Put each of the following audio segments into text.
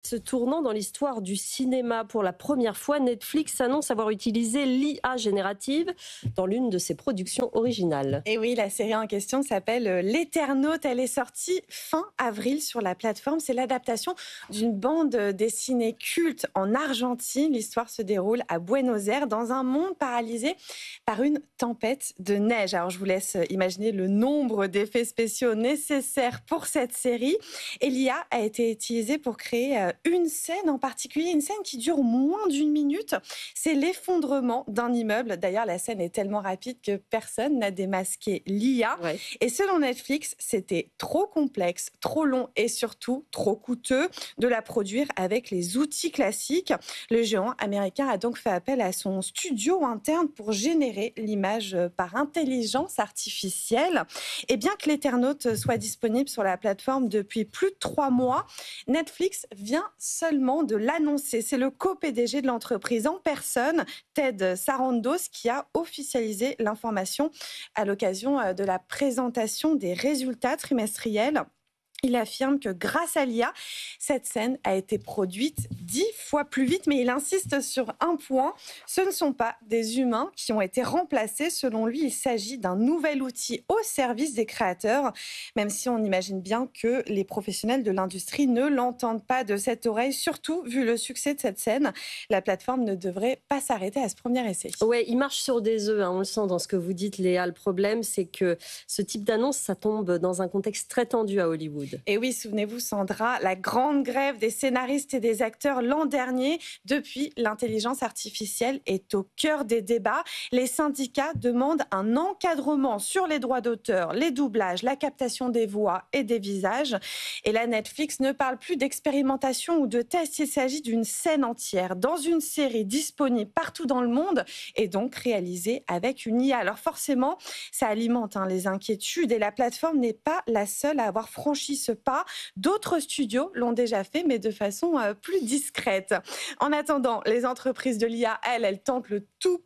Se tournant dans l'histoire du cinéma pour la première fois, Netflix annonce avoir utilisé l'IA générative dans l'une de ses productions originales. Et oui, la série en question s'appelle L'Éternaute. Elle est sortie fin avril sur la plateforme. C'est l'adaptation d'une bande dessinée culte en Argentine. L'histoire se déroule à Buenos Aires dans un monde paralysé par une tempête de neige. Alors je vous laisse imaginer le nombre d'effets spéciaux nécessaires pour cette série. Et l'IA a été utilisée pour créer une scène en particulier, une scène qui dure moins d'une minute. C'est l'effondrement d'un immeuble. D'ailleurs, la scène est tellement rapide que personne n'a démasqué l'IA. Ouais. Et selon Netflix, c'était trop complexe, trop long et surtout trop coûteux de la produire avec les outils classiques. Le géant américain a donc fait appel à son studio interne pour générer l'image par intelligence artificielle. Et bien que l'Éternaute soit disponible sur la plateforme depuis plus de 3 mois, Netflix vient seulement de l'annoncer. C'est le co-PDG de l'entreprise en personne, Ted Sarandos, qui a officialisé l'information à l'occasion de la présentation des résultats trimestriels. Il affirme que grâce à l'IA, cette scène a été produite 10 fois plus vite, mais il insiste sur un point, ce ne sont pas des humains qui ont été remplacés. Selon lui, il s'agit d'un nouvel outil au service des créateurs, même si on imagine bien que les professionnels de l'industrie ne l'entendent pas de cette oreille, surtout vu le succès de cette scène. La plateforme ne devrait pas s'arrêter à ce premier essai. Ouais, il marche sur des œufs, hein, on le sent dans ce que vous dites, Léa. Le problème, c'est que ce type d'annonce, ça tombe dans un contexte très tendu à Hollywood. Et oui, souvenez-vous, Sandra, la grande grève des scénaristes et des acteurs l'an dernier. Depuis, l'intelligence artificielle est au cœur des débats. Les syndicats demandent un encadrement sur les droits d'auteur, les doublages, la captation des voix et des visages. Et là, Netflix ne parle plus d'expérimentation ou de test. Il s'agit d'une scène entière dans une série disponible partout dans le monde et donc réalisée avec une IA. Alors forcément, ça alimente les inquiétudes et la plateforme n'est pas la seule à avoir franchi ce pas. D'autres studios l'ont déjà fait, mais de façon plus discrète. En attendant, les entreprises de l'IA, elles tentent le tout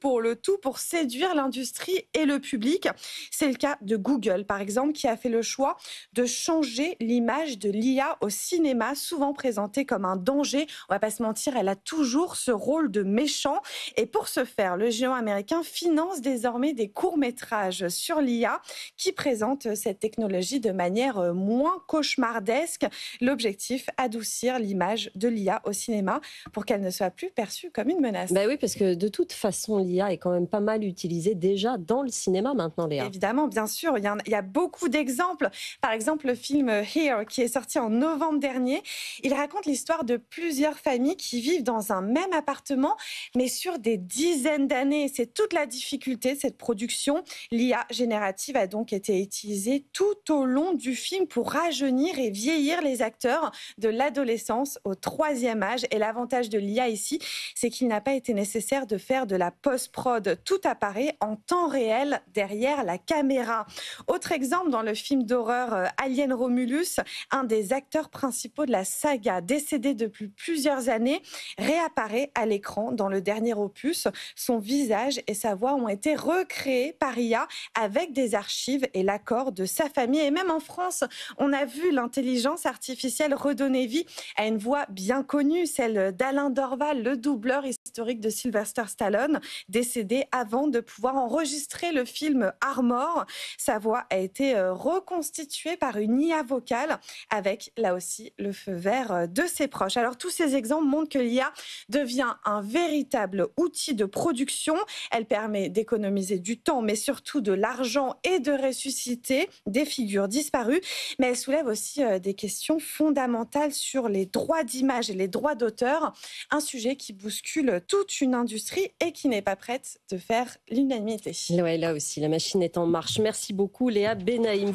pour séduire l'industrie et le public. C'est le cas de Google, par exemple, qui a fait le choix de changer l'image de l'IA au cinéma, souvent présentée comme un danger. On va pas se mentir, elle a toujours ce rôle de méchant. Et pour ce faire, le géant américain finance désormais des courts-métrages sur l'IA qui présentent cette technologie de manière moins cauchemardesque. L'objectif, adoucir l'image de l'IA au cinéma pour qu'elle ne soit plus perçue comme une menace. Ben oui, parce que de toute façon, l'IA est quand même pas mal utilisée déjà dans le cinéma maintenant, Léa. Évidemment, bien sûr, il y a beaucoup d'exemples. Par exemple, le film Here, qui est sorti en novembre dernier, il raconte l'histoire de plusieurs familles qui vivent dans un même appartement, mais sur des dizaines d'années. C'est toute la difficulté de cette production. L'IA générative a donc été utilisée tout au long du film pour rajeunir et vieillir les acteurs de l'adolescence au 3e âge. Et l'avantage de l'IA ici, c'est qu'il n'a pas été nécessaire de faire de la post-prod. Tout apparaît en temps réel derrière la caméra. Autre exemple, dans le film d'horreur Alien Romulus, un des acteurs principaux de la saga, décédé depuis plusieurs années, réapparaît à l'écran dans le dernier opus. Son visage et sa voix ont été recréés par IA avec des archives et l'accord de sa famille. Et même en France, on a vu l'intelligence artificielle redonner vie à une voix bien connue, celle d'Alain Dorval, le doubleur historique de Sylvester Stallone, décédé avant de pouvoir enregistrer le film Armor. Sa voix a été reconstituée par une IA vocale avec, là aussi, le feu vert de ses proches. Alors, tous ces exemples montrent que l'IA devient un véritable outil de production. Elle permet d'économiser du temps, mais surtout de l'argent et de ressusciter des figures disparues. Mais elle soulève aussi des questions fondamentales sur les droits d'image et les droits d'auteur. Un sujet qui bouscule toute une industrie et qui n'est pas prête de faire l'unanimité. Ouais, là aussi, la machine est en marche. Merci beaucoup, Léa Benaïm.